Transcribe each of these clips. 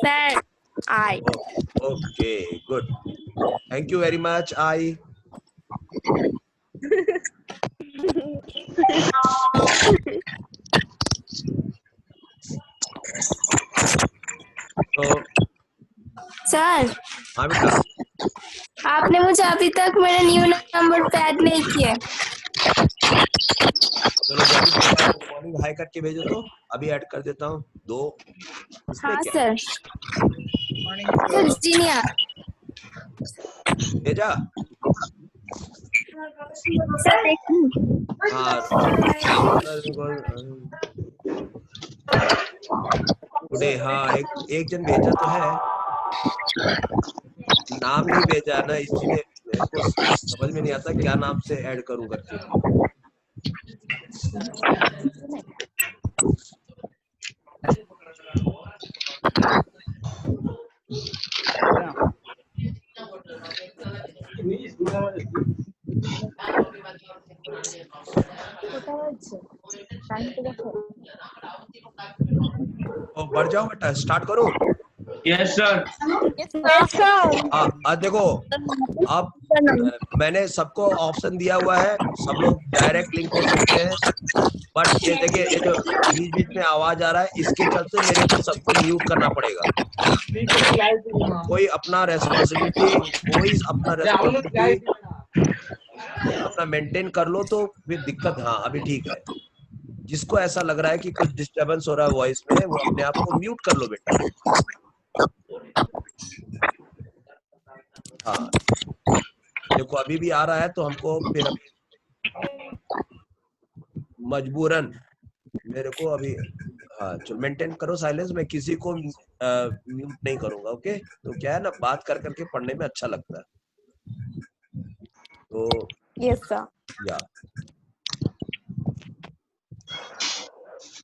Sir, I. Okay, good. Thank you very much. I. तो sir, हाँ बेटा, आपने मुझे अभी तक मेरे न्यू नंबर पे ऐड नहीं किया। चलो जल्दी से गुड मॉर्निंग हाई करके भेजो तो अभी ऐड कर देता हूँ 2। इसमें हाँ क्या सर। सर जीनिया। भेजा? सर देखिए। हाँ टुडे, हाँ एक जन भेजा तो है, नाम नहीं भेजा ना, इसीलिए मेरे को समझ में नहीं आता क्या नाम से ऐड करूं करके। तो बढ़ जाओ बेटा, स्टार्ट करो। Yes sir. हाँ देखो, अब मैंने सबको ऑप्शन दिया हुआ है, सब लोग डायरेक्ट लिंक हो सकते हैं, बट ये देखिए, ये जो बीच बीच में आवाज आ रहा है, इसके चलते मेरे को सबको म्यूट करना पड़ेगा। कोई अपना रेस्पॉन्सिबिलिटी अपना मेंटेन कर लो तो फिर दिक्कत, हाँ अभी ठीक है। जिसको ऐसा लग रहा है कि कुछ डिस्टरबेंस हो रहा है वॉइस में, वो अपने आप को म्यूट कर लो बेटा। हाँ देखो, अभी भी आ रहा है तो हमको फिर मजबूरन मेरे को अभी, हाँ चलो मेंटेन करो साइलेंस, मैं किसी को म्यूट नहीं करूंगा। ओके, तो क्या है ना, बात कर करके पढ़ने में अच्छा लगता है। तो यस सर। या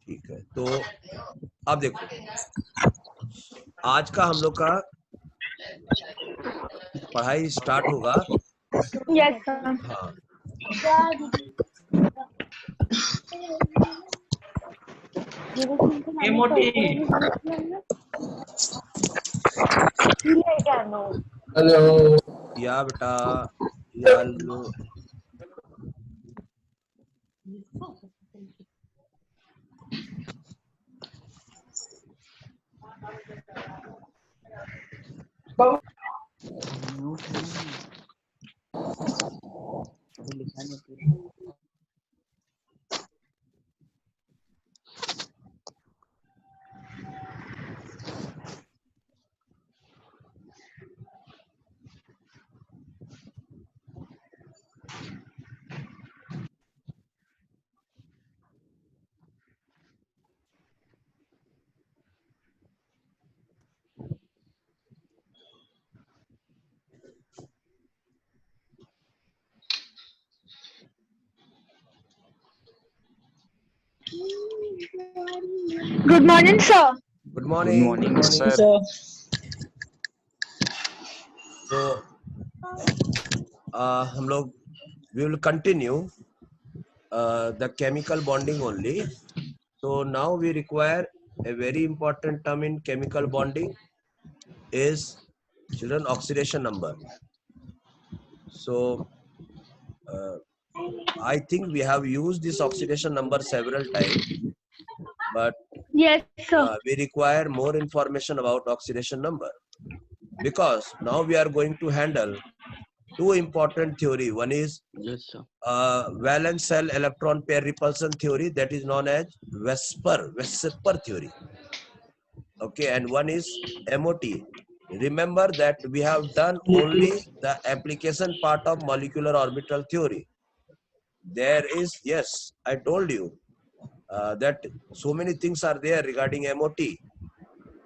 ठीक है, तो अब देखो, आज का हम लोग का पढ़ाई स्टार्ट होगा। Yes sir. हाँ एमओटी। हेलो। या बेटा, या लो। Good morning sir. Good morning sir. तो हम लोग we will continue the chemical bonding only. So now we require a very important term in chemical bonding is children oxidation number. So I think we have used this oxidation number several times, but yes sir. we require more information about oxidation number, because now we are going to handle two important theory. One is valence shell electron pair repulsion theory, that is known as Vesper theory. Okay, and one is MOT. Remember that we have done only the application part of molecular orbital theory. There is, yes, I told you that so many things are there regarding MOT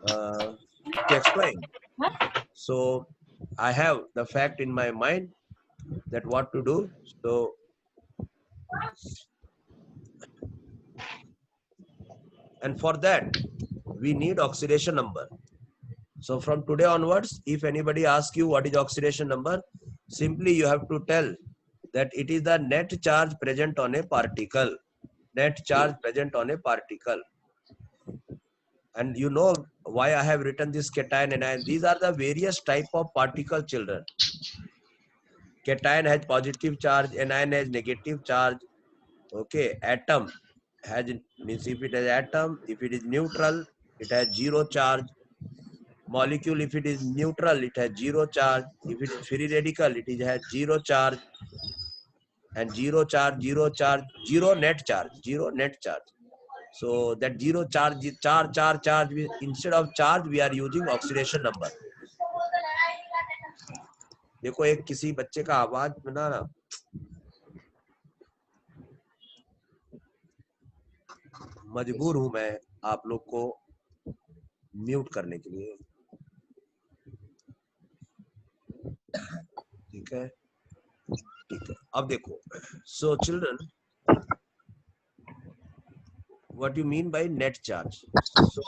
to explain. So I have the fact in my mind that what to do. So and for that we need oxidation number. So from today onwards, if anybody asks you what is oxidation number, simply you have to tell that it is the net charge present on a particle. Net charge present on a particle. And you know why I have written this cation anion. These are the various type of particle, children. Cation has positive charge, anion has negative charge. Okay, atom has, means if it has atom, if it is neutral, it has zero charge. Molecule, if it is neutral, it has zero charge. If it is free radical, it has zero charge. And zero charge, zero net charge, zero net charge. So that zero charge, charge, instead of charge we are using oxidation number. देखो एक किसी बच्चे का आवाज बना ना, मजबूर हूं मैं आप लोग को म्यूट करने के लिए, ठीक है, ठीक है। अब देखो, so children, what you mean by net charge? So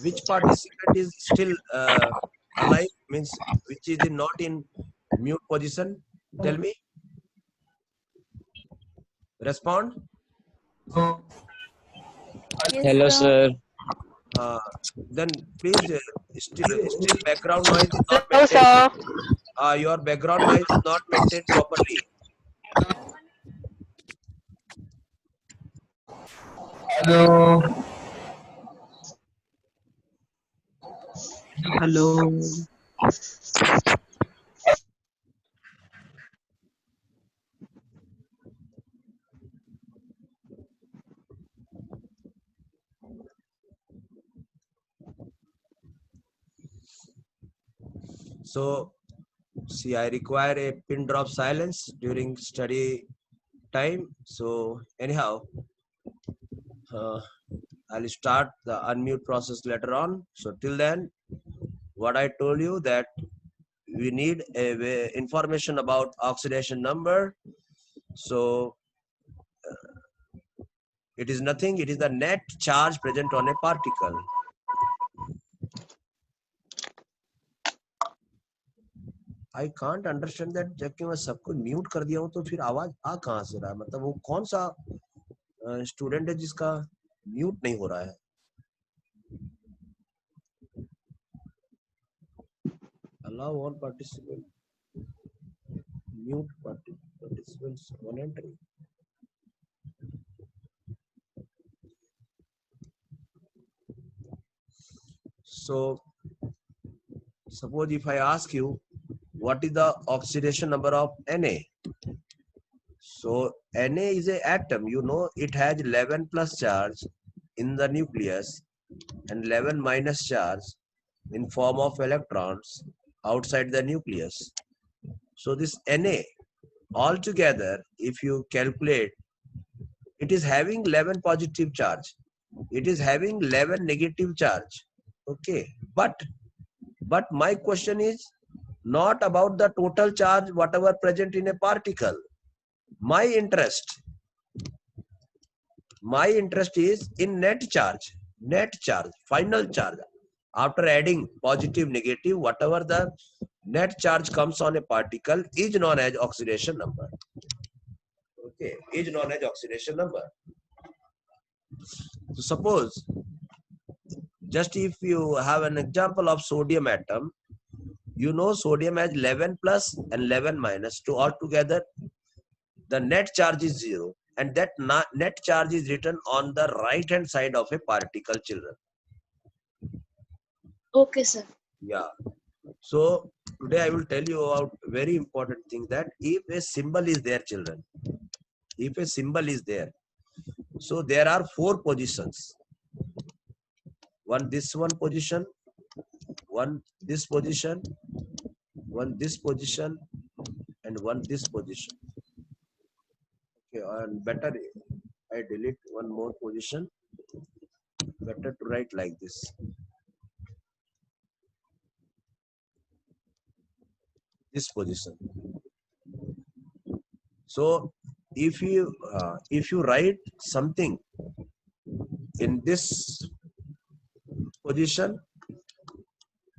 which participant is still alive, means which is not in mute position? Tell me. Respond. Hello, sir. Then please, still background noise is not Hello, maintained. sir. Your background noise is not maintained properly. Hello. Hello. So, see, I require a pin drop silence during study time. So, anyhow, I'll start the unmute process later on. So, till then, what I told you that we need information about oxidation number. So, it is nothing, it is the net charge present on a particle. I can't understand that जबकि मैं सबको mute कर दिया हूं तो फिर आवाज आ कहां से रहा है, मतलब वो कौन सा स्टूडेंट है जिसका म्यूट नहीं हो रहा है? Allow all participants, mute participants on entry. So suppose if I ask you what is the oxidation number of Na? So Na is an atom, you know, it has 11 plus charge in the nucleus and 11 minus charge in form of electrons outside the nucleus. So this Na altogether, if you calculate, it is having 11 positive charge, it is having 11 negative charge. Okay, but my question is not about the total charge whatever present in a particle. My interest is in net charge, final charge. After adding positive, negative, whatever the net charge comes on a particle is known as oxidation number. Okay, is known as oxidation number. So suppose, just if you have an example of sodium atom, you know sodium has 11 plus and 11 minus, to altogether the net charge is 0, and that net charge is written on the right hand side of a particle, children. Okay, sir. Yeah. So today I will tell you about very important thing, that if a symbol is there, children, if a symbol is there, so there are 4 positions. One this one position, one this position, one this position, and one this position. Okay, and better I delete one more position. Better to write like this. This position. So if you write something in this position,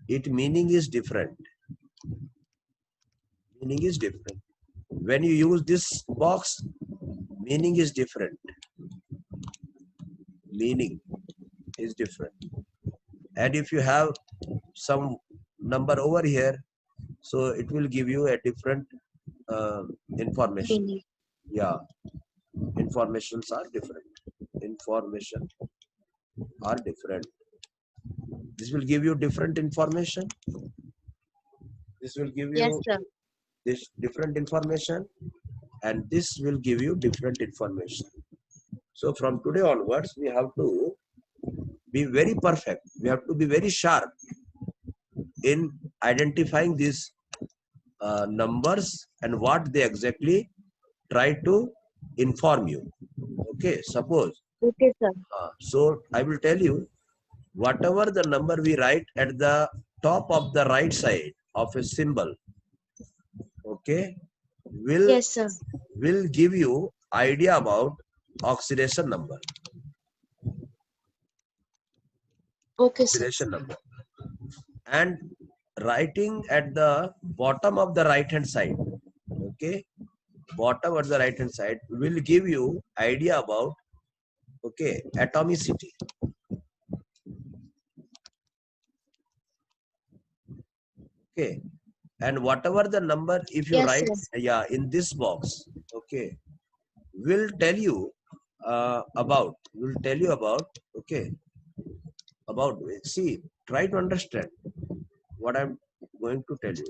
its meaning is different. Meaning is different. When you use this box, meaning is different. Meaning is different. And if you have some number over here, so it will give you a different information. Yeah, informations are different. Information are different. This will give you different information. This will give you Yes, sir. this different information, and this will give you different information. So from today onwards, we have to be very perfect. We have to be very sharp in identifying these numbers and what they exactly try to inform you. Okay, suppose. Okay, sir. So I will tell you, whatever the number we write at the top of the right side of a symbol, okay, Yes, sir. will give you idea about oxidation number. Okay, sir. Oxidation number. And writing at the bottom of the right hand side, okay, bottom of the right hand side will give you idea about, okay, atomicity. Okay, and whatever the number, if you Yes, write, sir. yeah, in this box, okay, will tell you about, okay, about, see, try to understand what I'm going to tell you.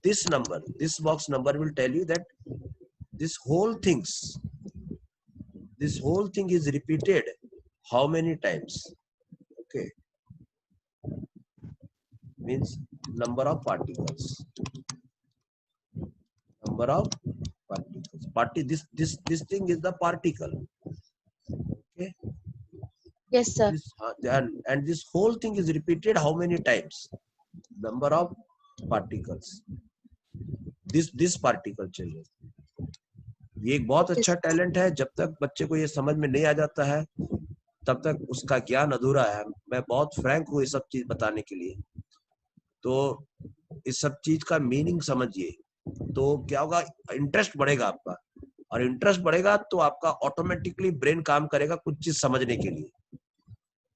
This number, this box number will tell you that this whole thing is repeated how many times, okay, means number of particles. Number of particles. This thing is the particle. Okay. Yes, sir. And this whole thing is repeated how many times? Number of particles. This particle चाहिए. ये एक बहुत अच्छा talent है. जब तक बच्चे को ये समझ में नहीं आ जाता है, तब तक उसका ज्ञान अधूरा है. मैं बहुत फ्रैंक हूँ ये सब चीज बताने के लिए. तो इस सब चीज का मीनिंग समझिए, तो क्या होगा, इंटरेस्ट बढ़ेगा आपका, और इंटरेस्ट बढ़ेगा तो आपका ऑटोमेटिकली ब्रेन काम करेगा कुछ चीज समझने के लिए.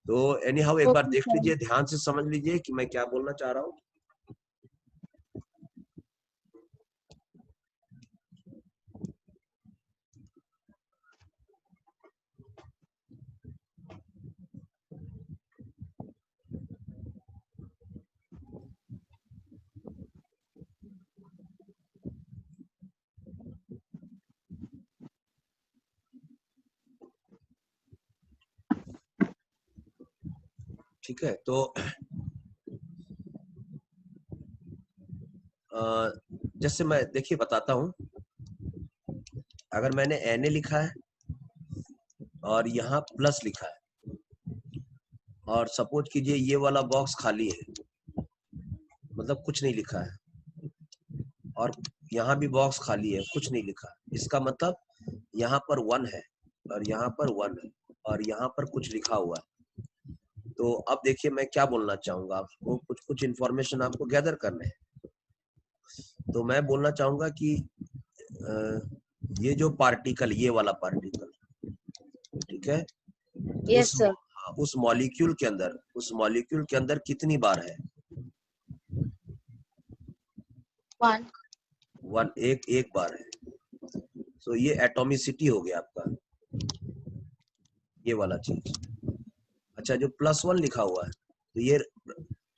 तो एनी हाउ एक बार देख लीजिए, ध्यान से समझ लीजिए कि मैं क्या बोलना चाह रहा हूँ. ठीक है, तो जैसे मैं देखिए बताता हूं. अगर मैंने Na लिखा है और यहाँ प्लस लिखा है, और सपोज कीजिए ये वाला बॉक्स खाली है, मतलब कुछ नहीं लिखा है, और यहाँ भी बॉक्स खाली है, कुछ नहीं लिखा. इसका मतलब यहाँ पर 1 है और यहाँ पर 1 है और यहाँ पर कुछ लिखा हुआ है. तो अब देखिए मैं क्या बोलना चाहूंगा, आपको कुछ इंफॉर्मेशन आपको गैदर करना है. तो मैं बोलना चाहूंगा कि ये जो पार्टिकल, ये वाला पार्टिकल, ठीक है, यस सर, उस मॉलिक्यूल के अंदर कितनी बार है? 1 एक बार है. तो ये एटॉमिसिटी हो गया आपका, ये वाला चीज. अच्छा, जो +1 लिखा हुआ है, तो ये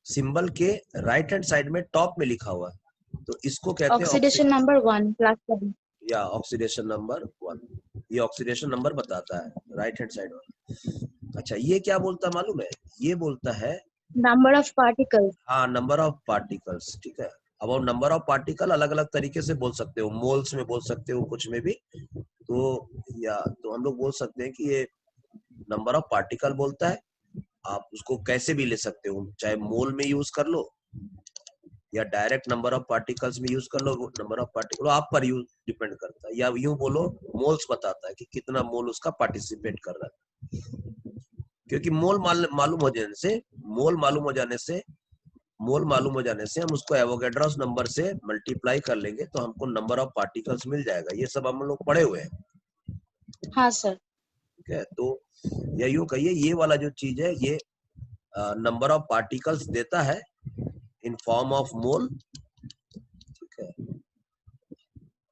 सिंबल के राइट हैंड साइड में टॉप में लिखा हुआ है, तो इसको कहते हैं ऑक्सीडेशन नंबर 1 +1, या ऑक्सीडेशन नंबर 1. ये ऑक्सीडेशन नंबर बताता है राइट हैंड साइड वाला. अच्छा, ये क्या बोलता है मालूम है? ये बोलता है नंबर ऑफ पार्टिकल्स. हाँ, नंबर ऑफ पार्टिकल्स. ठीक है, अबाउट नंबर ऑफ पार्टिकल अलग अलग तरीके से बोल सकते हो, मोल्स में बोल सकते हो, कुछ में भी। तो या तो हम लोग बोल सकते हैं कि ये नंबर ऑफ पार्टिकल बोलता है। आप उसको कैसे भी ले सकते हो, चाहे मोल में यूज कर लो या डायरेक्ट नंबर ऑफ पार्टिकल्स में यूज कर लो। नंबर ऑफ पार्टिकल आप पर यूज डिपेंड करता है, या यूं बोलो मोल्स बताता है कि कितना मोल उसका पार्टिसिपेट कर रहा है। क्योंकि मोल मालूम हो जाने से, मोल मालूम हो जाने से हम उसको एवोगैड्रोस नंबर से मल्टीप्लाई कर लेंगे तो हमको नंबर ऑफ पार्टिकल्स मिल जाएगा। ये सब हम लोग पढ़े हुए हैं। हाँ सर। ठीक है, तो या यूं कहिए ये वाला जो चीज है ये नंबर ऑफ पार्टिकल्स देता है इन फॉर्म ऑफ मोल। ठीक है,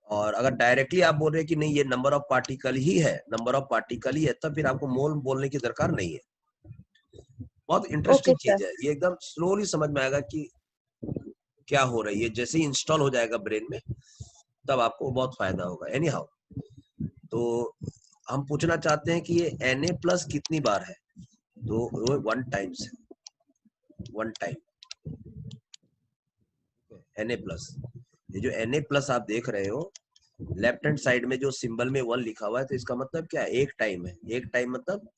और अगर डायरेक्टली आप बोल रहे हैं कि नहीं ये नंबर ऑफ पार्टिकल ही है, तब फिर आपको मोल बोलने की दरकार नहीं है। बहुत इंटरेस्टिंग ओके चीज है ये, एकदम स्लोली समझ में आएगा कि क्या हो रही है। जैसे ही इंस्टॉल हो जाएगा ब्रेन में तब आपको बहुत फायदा होगा। एनी हाउ, तो हम पूछना चाहते हैं कि ये Na+ कितनी बार है, तो वो 1 टाइम्स है, 1 टाइम Na+। ये जो Na+ आप देख रहे हो लेफ्ट हैंड साइड में जो सिंबल में 1 लिखा हुआ है, तो इसका मतलब क्या है, 1 टाइम है। 1 टाइम मतलब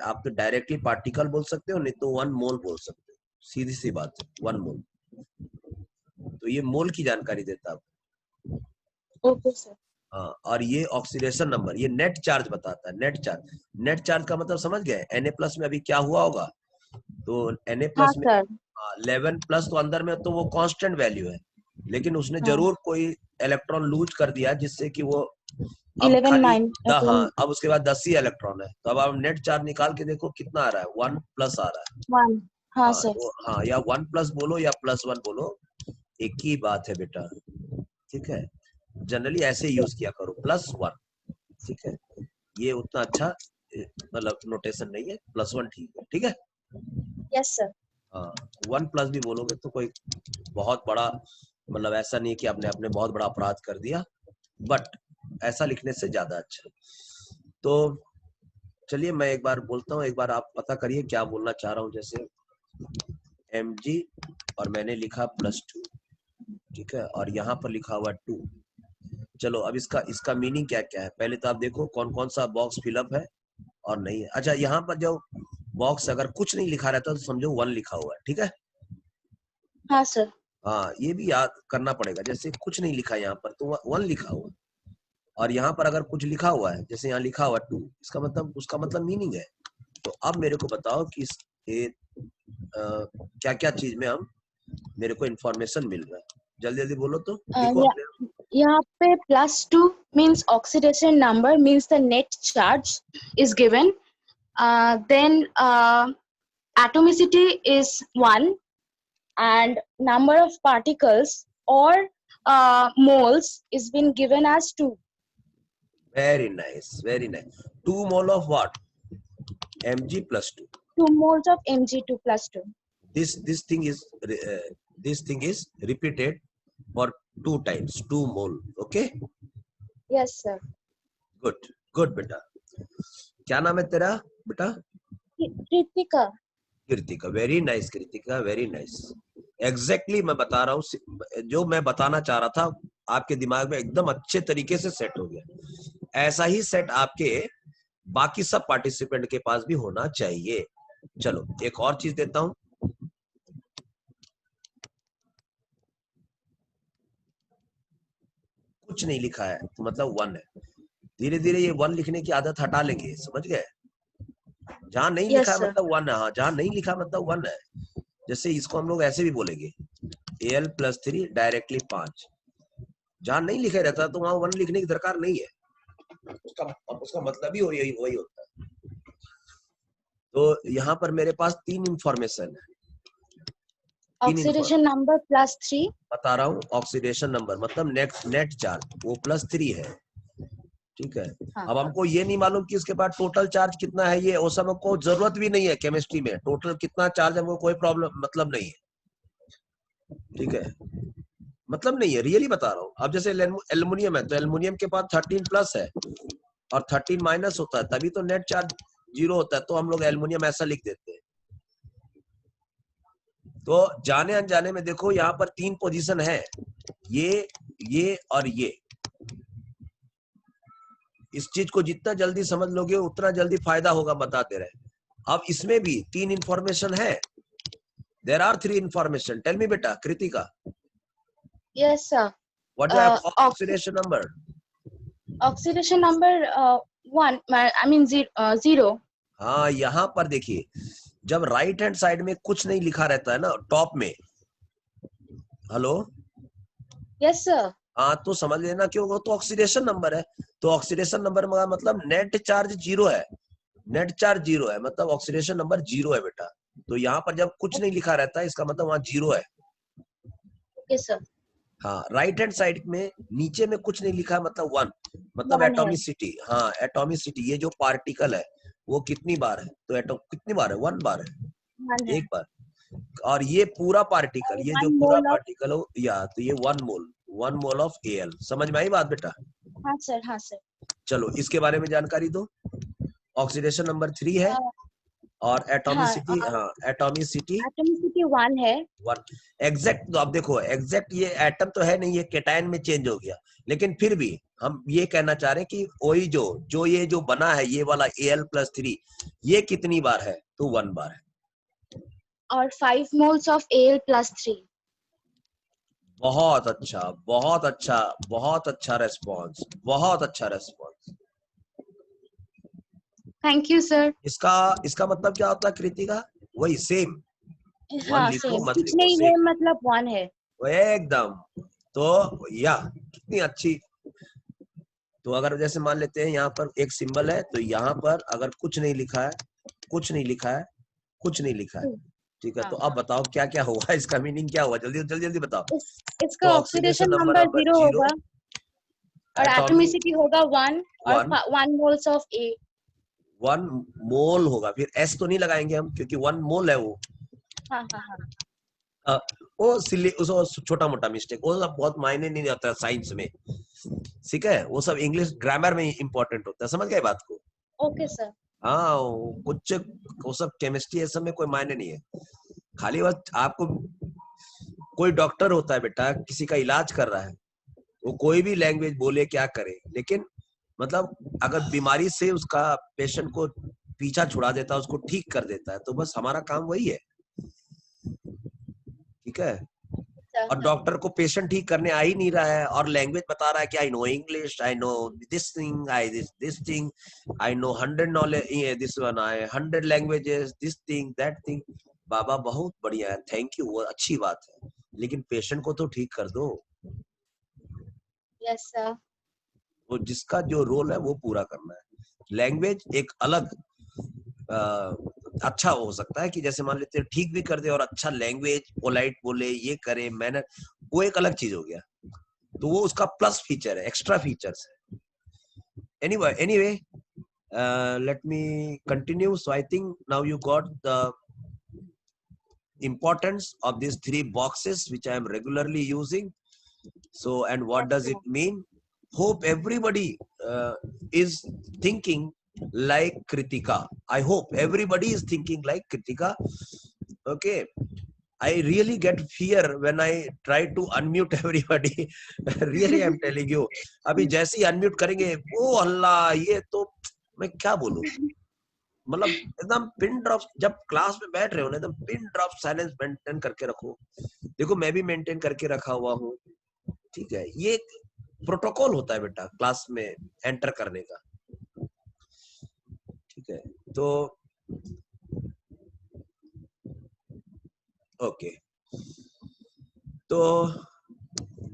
आप तो डायरेक्टली पार्टिकल बोल सकते हो, नहीं तो 1 मोल बोल सकते हो। सीधी सी बात है, 1 मोल। तो ये मोल की जानकारी देता है। Okay sir. हाँ, और ये ऑक्सीडेशन नंबर, ये नेट चार्ज बताता है। नेट चार्ज का मतलब समझ गए। Na+ में अभी क्या हुआ होगा, तो Na+ हाँ में सर। 11+ तो अंदर में तो वो कांस्टेंट वैल्यू है, लेकिन उसने हाँ जरूर कोई इलेक्ट्रॉन लूज कर दिया जिससे कि वो अब 11 खाली 9 हाँ, अब उसके बाद 10 ही इलेक्ट्रॉन है। तो अब आप नेट चार्ज निकाल के देखो कितना आ रहा है, 1+ आ रहा है। 1। हाँ हाँ सर। तो हाँ, या 1+ बोलो या +1 बोलो, एक ही बात है बेटा। ठीक है, जनरली ऐसे यूज किया करो, +1। ठीक है, ये उतना अच्छा मतलब नोटेशन नहीं है, +1 ठीक है। ठीक है, यस सर। हाँ 1+ भी बोलोगे तो कोई बहुत बड़ा मतलब ऐसा नहीं है कि आपने अपने बहुत बड़ा अपराध कर दिया, बट ऐसा लिखने से ज्यादा अच्छा। तो चलिए मैं एक बार बोलता हूँ, एक बार आप पता करिए क्या बोलना चाह रहा हूँ। जैसे Mg और मैंने लिखा +2, ठीक है, और यहाँ पर लिखा हुआ 2। चलो अब इसका मीनिंग क्या क्या है, पहले तो आप देखो कौन कौन सा बॉक्स फिलअप है और नहीं है। अच्छा, यहाँ पर जो बॉक्स अगर कुछ नहीं लिखा रहता तो समझो 1 लिखा हुआ है। ठीक है, हाँ सर। हाँ ये भी याद करना पड़ेगा। जैसे कुछ नहीं लिखा यहाँ पर तो 1 लिखा हुआ, और यहाँ पर अगर कुछ लिखा हुआ है जैसे यहाँ लिखा हुआ 2, इसका मतलब उसका मतलब मीनिंग है। तो अब मेरे को बताओ कि क्या क्या चीज में हम मेरे को इंफॉर्मेशन मिल रहा है, जल्दी जल्दी बोलो तो लिखो अपने। यहाँ पे +2 means oxidation number means the net charge is given. Then atomicity is 1 and number of particles or moles is been given as 2. Very nice, very nice. 2 mole of what, Mg+2। 2 moles of Mg2 + 2. this thing is repeated for 2 times, 2 mole। okay, Yes sir. good बेटा। क्या नाम है तेरा बेटा? Kritika. Kritika, very nice Kritika, very nice. Exactly मैं बता रहा हूँ, जो मैं बताना चाह रहा था आपके दिमाग में एकदम अच्छे तरीके से सेट हो गया। ऐसा ही सेट आपके बाकी सब पार्टिसिपेंट के पास भी होना चाहिए। चलो एक और चीज देता हूं, कुछ नहीं लिखा है तो मतलब 1 है। धीरे धीरे ये 1 लिखने की आदत हटा लेंगे, समझ गए। जहां नहीं लिखा Yes है sir. मतलब 1 है, हाँ जहां नहीं लिखा मतलब 1 है। जैसे इसको हम लोग ऐसे भी बोलेंगे Al+3 डायरेक्टली 5। जहां नहीं लिखा रहता तो वहां 1 लिखने की दरकार नहीं है, उसका मतलब ही वही होता है। तो यहाँ पर मेरे पास 3 इंफॉर्मेशन है। Oxidation number +3. बता रहा हूँ, ऑक्सीडेशन नंबर मतलब नेट चार्ज वो +3 है। ठीक है, हाँ. अब हमको ये नहीं मालूम कि उसके बाद टोटल चार्ज कितना है, ये वो सब हमको जरूरत भी नहीं है। केमिस्ट्री में टोटल कितना चार्ज हमको कोई प्रॉब्लम मतलब नहीं है। ठीक है, मतलब नहीं है, रियली बता रहा हूँ। अब जैसे एल्युमिनियम है तो एल्युमिनियम के पास 13+ है और 13 माइनस होता है, तभी तो नेट चार्ज 0 होता है। तो हम लोग एल्युमिनियम ऐसा लिख देते हैं। तो जाने अनजाने में देखो यहाँ पर 3 पोजीशन है, ये और ये। इस चीज को जितना जल्दी समझ लोगे उतना जल्दी फायदा होगा, बताते रहे। अब इसमें भी 3 इंफॉर्मेशन है। There are 3 information. Tell me बेटा Kritika, Yes, sir. What is oxidation number? Oxidation number 1. I mean 0. हाँ, यहाँ पर देखिए, जब राइट हैंड साइड में कुछ नहीं लिखा रहता है ना टॉप में, हेलो, Yes, sir. हाँ, तो समझ लेना क्यों, वो तो ऑक्सीडेशन नंबर है। तो ऑक्सीडेशन नंबर का मतलब नेट चार्ज 0 है, नेट चार्ज 0 है, मतलब ऑक्सीडेशन नंबर 0 है बेटा। तो यहाँ पर जब कुछ नहीं लिखा रहता है इसका मतलब वहाँ 0 है। Okay, sir. हाँ, राइट हैंड साइड में नीचे में कुछ नहीं लिखा है मतलब 1, मतलब One है। एटॉमिसिटी। हाँ, एटॉमिसिटी, ये जो पार्टिकल है वो कितनी बार है, तो एटॉम कितनी बार है, 1 बार है, One है। एक बार। और ये पूरा पार्टिकल, ये जो 1 पूरा mole of। पार्टिकल हो या, तो ये 1 मोल ऑफ एल। समझ में आई बात बेटा? हाँ सर, हाँ सर। चलो इसके बारे में जानकारी दो। ऑक्सीडेशन नंबर 3 है और एटॉमिसिटी, हाँ एटॉमिसिटी एटॉमिसिटी 1 है। 1। एग्जैक्ट, तो अब देखो एग्जैक्ट ये एटम तो है नहीं, ये केटायन में चेंज हो गया, लेकिन फिर भी हम ये कहना चाह रहे हैं कि वही जो ये जो बना है ये वाला Al+3, ये कितनी बार है, तो 1 बार है। और 5 moles of Al+3। बहुत अच्छा, बहुत अच्छा, बहुत अच्छा रेस्पॉन्स, बहुत अच्छा रेस्पॉन्स। Thank you sir. इसका मतलब क्या होता है कृतिका? वही सेम, 1 हाँ लिखो सेम, मत कुछ लिखो, नहीं है सेम मतलब 1 है। एकदम। तो या कितनी अच्छी। तो अगर जैसे मान लेते हैं यहाँ पर एक सिंबल है, तो यहाँ पर अगर कुछ नहीं लिखा है, कुछ नहीं लिखा है, कुछ नहीं लिखा है, ठीक है, हाँ। तो अब बताओ क्या क्या हुआ, इसका मीनिंग क्या हुआ, जल्दी जल्दी जल्दी बताओ। इसका तो ऑक्सीडेशन ऑक्सीडेशन नंबर नंबर 0 0, होगा और एटॉमिक एटॉमिसिटी होगा 1 और 1, 1 moles of A। 1 मोल होगा, फिर एस तो नहीं लगाएंगे हम क्योंकि 1 मोल है वो। हाँ हाँ हाँ। वो सिली, उसको छोटा मोटा मिस्टेक, वो सब बहुत मायने नहीं आता साइंस में, ठीक है, वो सब इंग्लिश ग्रामर में इंपॉर्टेंट होता है, समझ गए बात को? Okay sir. हाँ, कुछ वो सब केमिस्ट्री ये सब में कोई मायने नहीं है, खाली बस आपको, कोई डॉक्टर होता है बेटा, किसी का इलाज कर रहा है, वो कोई भी लैंग्वेज बोले क्या करे, लेकिन मतलब अगर बीमारी से उसका पेशेंट को पीछा छुड़ा देता है, उसको ठीक कर देता है, तो बस हमारा काम वही है, ठीक है। और डॉक्टर को पेशेंट ठीक करने आ ही नहीं रहा है और लैंग्वेज बता रहा है कि I know English, I know this thing, I this thing, I know 100 knowledge, this one I 100 languages, this thing that thing. बाबा बहुत बढ़िया है, थैंक यू, वो अच्छी बात है, लेकिन पेशेंट को तो ठीक कर दो। Yes sir. वो जिसका जो रोल है वो पूरा करना है। लैंग्वेज एक अलग अच्छा हो सकता है कि जैसे मान लेते हैं ठीक भी कर दे और अच्छा लैंग्वेज पोलाइट बोले, ये करे मैनर, वो एक अलग चीज हो गया, तो वो उसका प्लस फीचर है, एक्स्ट्रा फीचर्स है। Anyway let me continue. So I think now you got the importance of these 3 boxes which I am regularly using. So, and what does it mean? Hope everybody is thinking like Kritika. I hope everybody is thinking like Kritika. Okay. I really get fear when I try to unmute everybody. Really, I'm telling you. अभी जैसे ही unmute करेंगे, ओ अल्लाह, ये तो मैं क्या बोलूं, मतलब एकदम पिन ड्रॉप, जब क्लास में बैठ रहे हो ना एकदम पिन ड्रॉप साइलेंस मेंटेन करके रखो। देखो मैं भी मेंटेन करके रखा हुआ हूँ, ठीक है, ये प्रोटोकॉल होता है बेटा क्लास में एंटर करने का, ठीक है। तो ओके, तो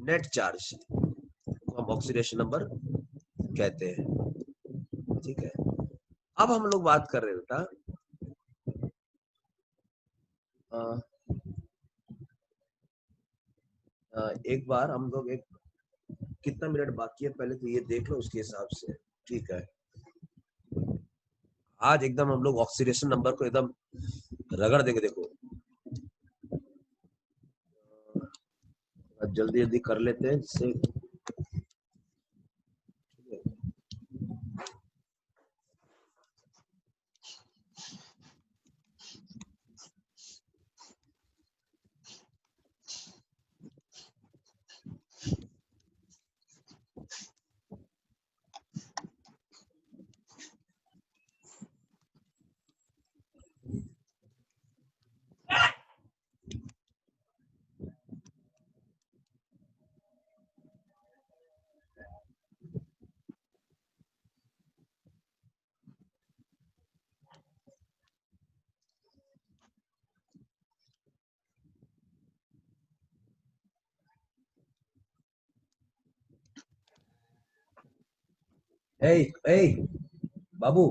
नेट चार्ज को हम ऑक्सीडेशन नंबर कहते हैं, ठीक है। अब हम लोग बात कर रहे हैं बेटा, एक बार हम लोग एक, कितना मिनट बाकी है पहले तो ये देख लो उसके हिसाब से, ठीक है। आज एकदम हम लोग ऑक्सीडेशन नंबर को एकदम रगड़ देंगे, देखो जल्दी जल्दी कर लेते हैं जिससे Hey, बाबू,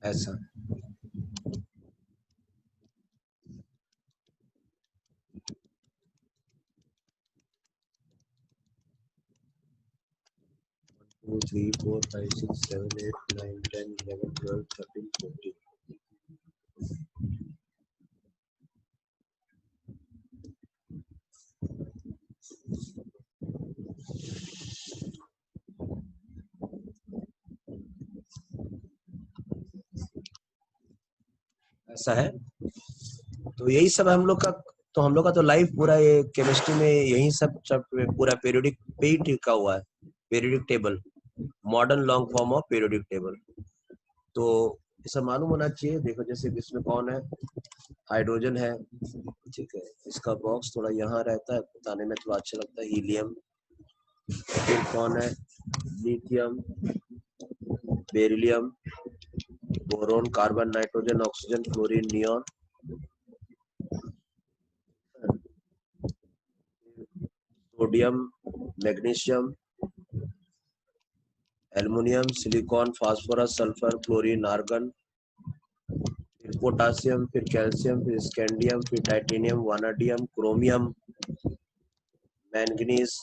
ऐसा 2, 3, 4, 5, 6, 7, 8, 9, 10, 11, 12, 13, 14. ऐसा है। तो यही सब हम लोग का, तो हम लोग का तो लाइफ पूरा ये केमिस्ट्री में यही सब पूरा पीरियोडिक पे ही टिका हुआ है। Periodic table, modern long form of periodic table. तो ये सब मालूम होना चाहिए। देखो जैसे इसमें कौन है, हाइड्रोजन है, ठीक है, इसका बॉक्स थोड़ा यहाँ रहता है, बताने में थोड़ा अच्छा लगता है, हीलियम। फिर कौन है, lithium, beryllium, boron, carbon, nitrogen, oxygen, chlorine, neon, sodium, magnesium, aluminium, silicon, phosphorus, sulphur, chlorine, argon, फिर पोटासियम, फिर कैल्शियम, फिर स्कैंडियम, फिर titanium, vanadium, chromium, manganese,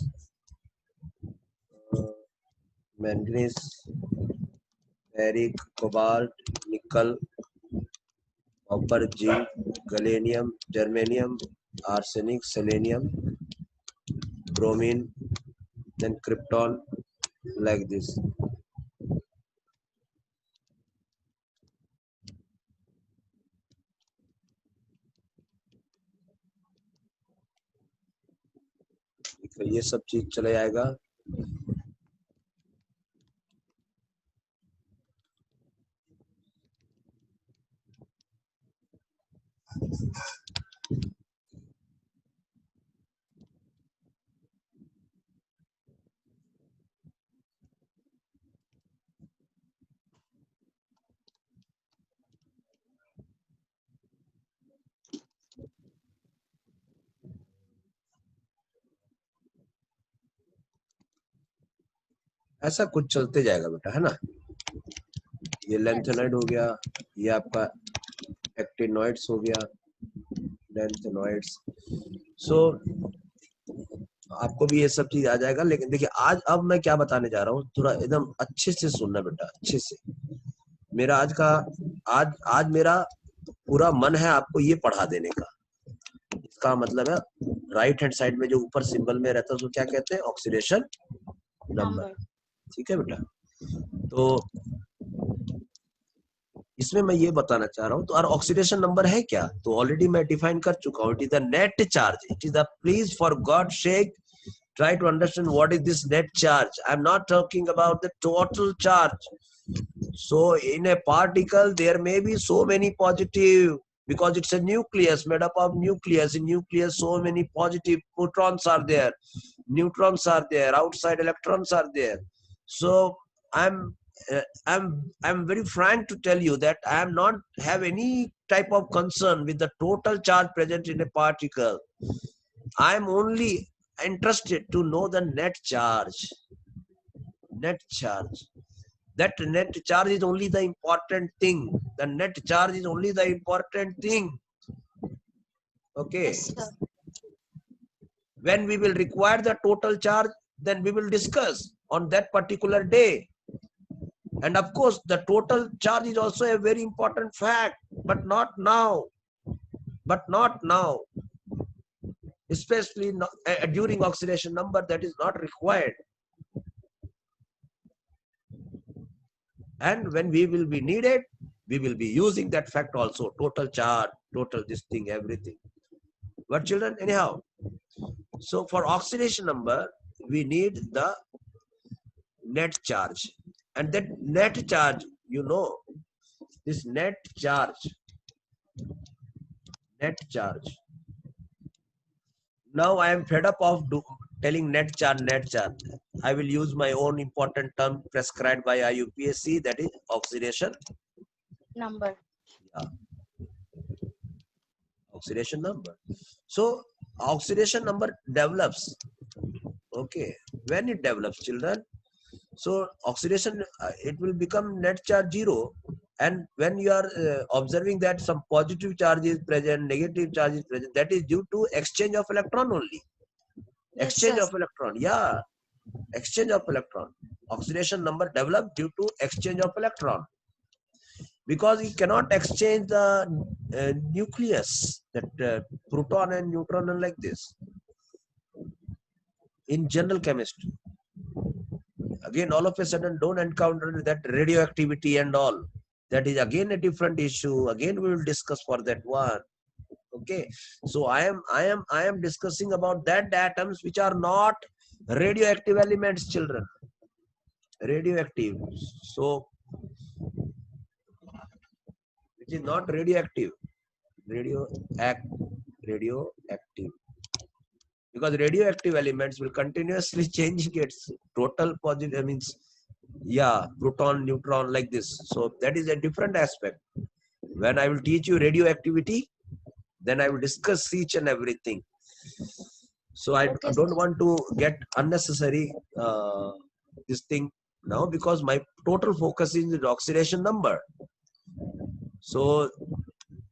ferric, cobalt, nickel, copper, zinc, gallium, germanium, arsenic, selenium, bromine, then krypton, like this. ये सब चीज चले जाएगा। ऐसा कुछ चलते जाएगा बेटा, है ना। ये लेंथेनॉइड हो गया, ये आपका एक्टिनॉइड्स हो गया, लेंथेनॉइड्स। सो आपको भी ये सब चीज आ जाएगा। लेकिन देखिए आज अब मैं क्या बताने जा रहा हूँ, थोड़ा एकदम अच्छे से सुनना बेटा, अच्छे से। मेरा आज मेरा पूरा मन है आपको ये पढ़ा देने का। इसका मतलब है राइट हैंड साइड में जो ऊपर सिंबल में रहता है उसको क्या कहते हैं, ऑक्सीडेशन नंबर। ठीक है बेटा। तो इसमें मैं ये बताना चाह रहा हूँ, तो ऑक्सीडेशन नंबर है क्या, तो ऑलरेडी मैं डिफाइन कर चुका हूँ। It is the net charge. It is the, please for God shake try to understand what is this net charge. I'm not talking about the total charge. So in a particle there may be so many positive, because it's a nucleus made up of nucleus. In nucleus so many positive protons are there, neutrons are there, outside electrons are there. So i'm I'm very frank to tell you that I am not have any type of concern with the total charge present in a particle. I am only interested to know the net charge. Net charge. That net charge is only the important thing. The net charge is only the important thing. Okay. Yes, sir. When we will require the total charge, then we will discuss on that particular day. And of course, the total charge is also a very important fact, but not now. But not now. Especially during oxidation number, that is not required. And when we will be needed, we will be using that fact also, total charge, total this thing, everything. But children, anyhow, so for oxidation number, we need the net charge. And that net charge, you know, this net charge now I am fed up of telling net charge, net charge. I will use my own important term prescribed by IUPAC, that is oxidation Number. oxidation number. So oxidation number develops, okay, when it develops, children. So oxidation, it will become net charge 0, and when you are observing that some positive charge is present, negative charge is present, that is due to exchange of electron only. Yes, Exchange sir. of electron, yeah, exchange of electron. Oxidation number developed due to exchange of electron, because you cannot exchange the nucleus, that proton and neutron and like this in general chemistry. Again, all of a sudden don't encounter that radioactivity and all. That is again a different issue. Again, we will discuss for that one. Okay, so I am discussing about that atoms which are not radioactive elements, children. Radioactive. So which is not radioactive. Radioactive. Because radioactive elements will continuously change its total positive, means, yeah, proton, neutron, like this. So that is a different aspect. When I will teach you radioactivity, then I will discuss each and everything. So I Okay, don't sir. want to get unnecessary this thing now, because my total focus is the oxidation number. So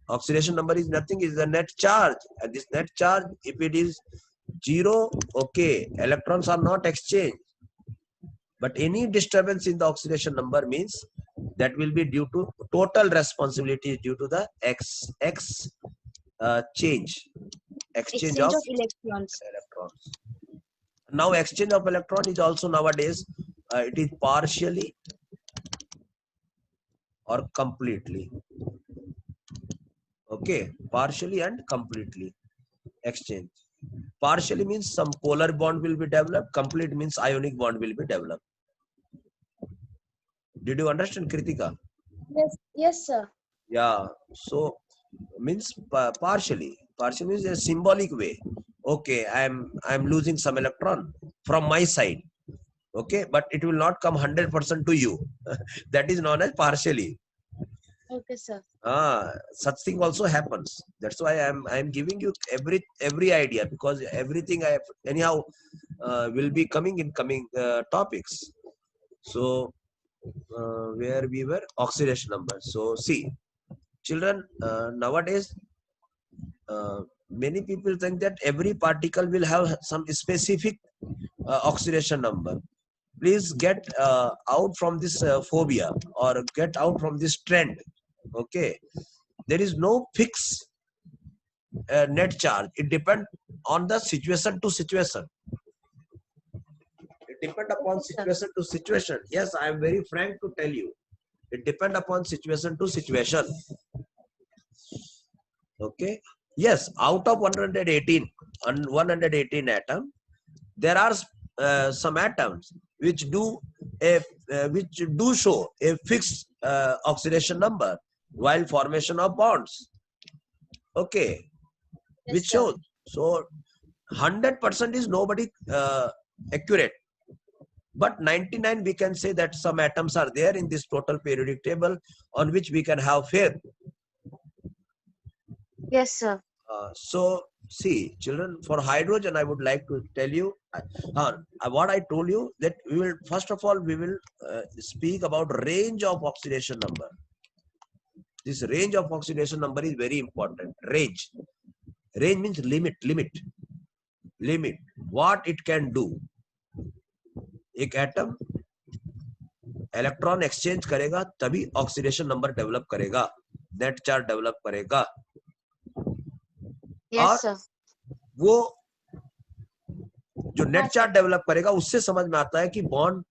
oxidation number is nothing, is the net charge, and this net charge, if it is 0, okay, electrons are not exchanged, but any disturbance in the oxidation number means that will be due to total responsibility due to the exchange Exchange of of electrons. electrons. Now exchange of electron is also nowadays it is partially or completely. Okay, partially and completely exchange. Partially means some polar bond will be developed. Complete means ionic bond will be developed. Did you understand, Kritika? Yes, yes, sir. Yeah. So means partially. Partially means a symbolic way. Okay, I'm losing some electron from my side. Okay, but it will not come 100% to you. That is known as partially. Okay, sir. Such thing also happens. That's why I'm giving you every idea, because everything I anyhow will be coming in coming topics. So where we were, oxidation number. So see, children, nowadays many people think that every particle will have some specific oxidation number. Please get out from this phobia, or get out from this trend. Okay, there is no fixed net charge. It depends on the situation to situation. It depends upon situation to situation. Yes, I am very frank to tell you. It depends upon situation to situation. Okay. Yes, out of 118 atom, there are some atoms which do show a fixed oxidation number while formation of bonds. Okay, Yes, which sir. shows. So 100% is nobody accurate, but 99 we can say that some atoms are there in this total periodic table on which we can have faith. Yes, sir. So see, children, for hydrogen I would like to tell you what I told you, that we will first of all we will speak about range of oxidation number. This range of oxidation number is very important. Range means limit, what it can do. एक atom electron exchange करेगा तभी oxidation number develop करेगा, net charge develop करेगा. Yes, और sir. वो जो net charge develop करेगा उससे समझ में आता है कि बॉन्ड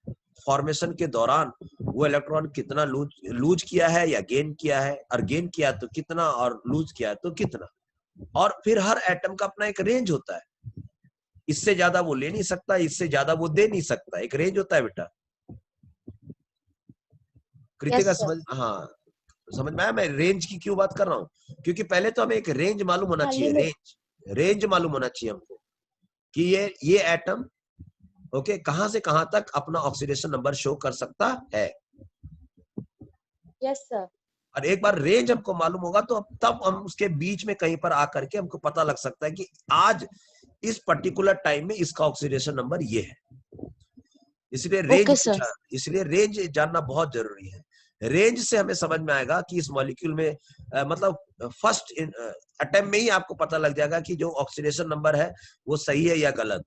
फॉर्मेशन के दौरान वो इलेक्ट्रॉन कितना लूज किया है या गेन किया है, और गेन किया तो कितना और लूज किया तो कितना. और फिर हर एटम का अपना एक रेंज होता है. इससे ज्यादा वो ले नहीं सकता, इससे ज्यादा वो दे नहीं सकता. एक रेंज होता है बेटा. Kritika Yes, sir. समझ में आया मैं रेंज की क्यों बात कर रहा हूँ? क्योंकि पहले तो हमें एक रेंज मालूम होना चाहिए. limit. रेंज मालूम होना चाहिए हमको. कि ये एटम ओके कहां से कहां तक अपना ऑक्सीडेशन नंबर शो कर सकता है। Yes, sir. और एक बार रेंज हमको मालूम होगा तो तब हम उसके बीच में कहीं पर आकर के हमको पता लग सकता है कि आज इस पर्टिकुलर टाइम में इसका ऑक्सीडेशन नंबर ये है। इसलिए रेंज Okay, sir. इसलिए रेंज जानना बहुत जरूरी है। रेंज से हमें समझ में आएगा कि इस मॉलिक्यूल में मतलब फर्स्ट अटेम्प्ट में ही आपको पता लग जाएगा कि जो ऑक्सीडेशन नंबर है वो सही है या गलत,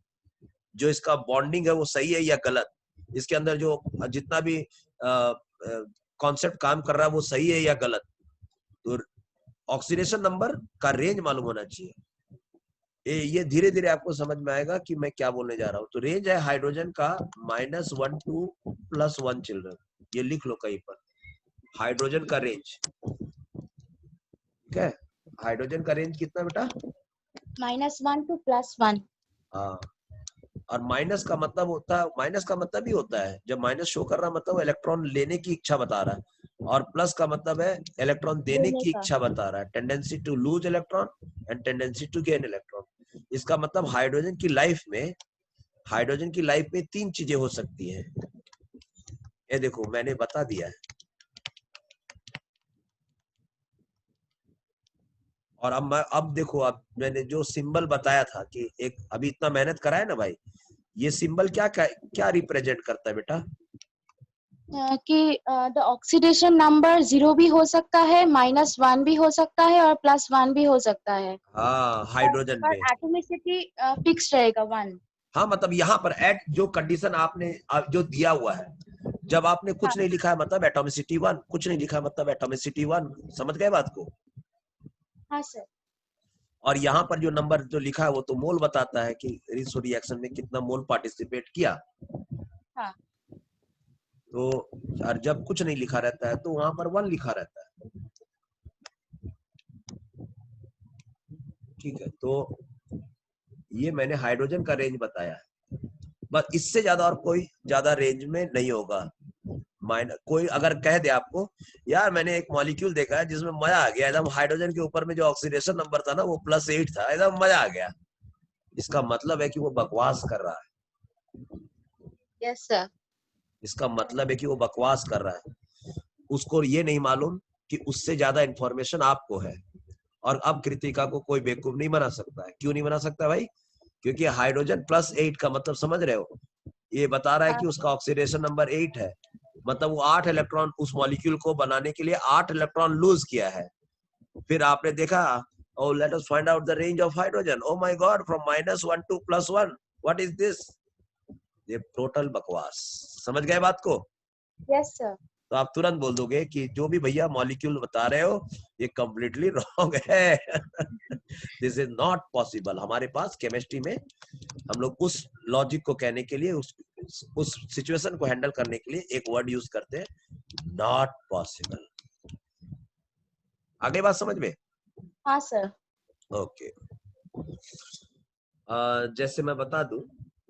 जो इसका बॉन्डिंग है वो सही है या गलत, इसके अंदर जो जितना भी कॉन्सेप्ट काम कर रहा है वो सही है या गलत। तो ऑक्सीडेशन नंबर का रेंज मालूम होना चाहिए। ये धीरे धीरे आपको समझ में आएगा कि मैं क्या बोलने जा रहा हूँ। तो रेंज है हाइड्रोजन का -1 to +1 चिल्ड्रन, ये लिख लो कहीं पर, हाइड्रोजन का रेंज। ठीक है, हाइड्रोजन का रेंज कितना बेटा? -1 to +1. हाँ, और माइनस का मतलब होता है, माइनस का मतलब ही होता है जब माइनस शो कर रहा है मतलब इलेक्ट्रॉन लेने की इच्छा बता रहा है, और प्लस का मतलब है इलेक्ट्रॉन देने की इच्छा बता रहा है, tendency to lose electron and tendency to gain electron. इसका मतलब हाइड्रोजन की लाइफ में 3 चीजें हो सकती हैं। ये देखो मैंने बता दिया है। और अब देखो, अब मैंने जो सिंबल बताया था कि एक अभी इतना मेहनत करा है ना भाई, ये सिंबल क्या रिप्रेजेंट करता है बेटा? कि द ऑक्सीडेशन नंबर 0 भी हो सकता है, -1 भी हो सकता है और +1 भी हो सकता है। हाँ, हाइड्रोजन और में। एटॉमिसिटी फिक्स रहेगा 1। हाँ, मतलब यहाँ पर एट जो कंडीशन आपने जो दिया हुआ है, जब आपने कुछ नहीं लिखा है मतलब एटॉमिसिटी 1, कुछ नहीं लिखा है मतलब एटॉमिसिटी 1। समझ गए बात को? हाँ सर। और और यहाँ पर जो नंबर जो लिखा है वो तो मोल बताता है कि रिसो रिएक्शन में कितना मोल पार्टिसिपेट किया। हाँ। तो और जब कुछ नहीं लिखा रहता है तो वहां पर 1 लिखा रहता है। ठीक है, तो ये मैंने हाइड्रोजन का रेंज बताया है, बस इससे ज्यादा और कोई ज्यादा रेंज में नहीं होगा। कोई अगर कह दे आपको यार मैंने एक मॉलिक्यूल देखा है जिसमें मजा आ गया, एकदम हाइड्रोजन के ऊपर में जो ऑक्सीडेशन नंबर था ना वो +8 था, एकदम मजा आ गया, इसका मतलब है कि वो बकवास कर रहा है। Yes sir. इसका मतलब है कि वो बकवास कर रहा है, उसको ये नहीं मालूम कि उससे ज्यादा इंफॉर्मेशन आपको है। और अब कृतिका को कोई बेवकूफ नहीं बना सकता है। क्यों नहीं बना सकता भाई? क्योंकि हाइड्रोजन +8 का मतलब समझ रहे हो, ये बता रहा है कि उसका ऑक्सीडेशन नंबर 8 है, मतलब वो 8 इलेक्ट्रॉन उस मॉलिक्यूल को बनाने के लिए 8 इलेक्ट्रॉन लूज किया है। फिर आपने देखा oh let us find out the range of hydrogen, oh my god from -1 to +1, what is this? ये टोटल बकवास। समझ गए बात को? Yes sir. तो आप तुरंत बोल दोगे कि जो भी भैया मॉलिक्यूल बता रहे हो ये कम्प्लीटली रॉन्ग है। This is not possible. हमारे पास केमिस्ट्री में हम लोग उस लॉजिक को कहने के लिए, उस सिचुएशन को हैंडल करने के लिए एक वर्ड यूज करते हैं, नॉट पॉसिबल। आगे बात समझ में? हाँ सर। ओके। जैसे मैं बता दूं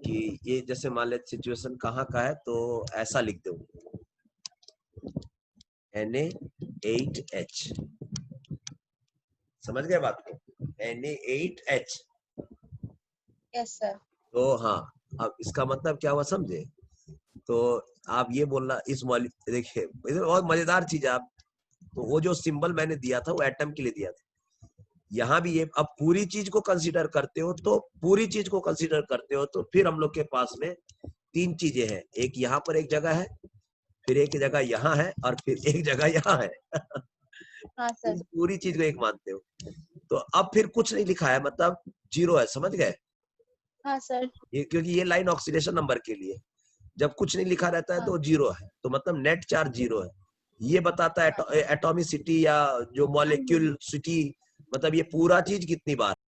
कि ये जैसे मान ले सिचुएशन कहाँ का है, तो ऐसा लिख दो Na8H। समझ गए बात को? Na8H। Yes sir. तो हाँ, अब इसका मतलब क्या हुआ समझे? तो आप ये बोलना इस देखिए इसमें बहुत मजेदार चीज है। आप तो वो जो सिंबल मैंने दिया था वो एटम के लिए दिया था, यहाँ भी ये अब पूरी चीज को कंसीडर करते हो तो फिर हम लोग के पास में 3 चीजें हैं। एक यहाँ पर एक जगह है, फिर एक जगह यहाँ है, और फिर एक जगह यहाँ है। हाँ सर। इस पूरी चीज को एक मानते हो। तो अब फिर कुछ नहीं लिखा है मतलब 0 है। समझ गए? हाँ सर। ये क्योंकि ये लाइन ऑक्सीडेशन नंबर के लिए, जब कुछ नहीं लिखा रहता है तो 0 है, तो मतलब नेट चार्ज 0 है। ये बताता है एटॉमिसिटी या जो मॉलिक्यूल सिटी, मतलब ये पूरा चीज कितनी बार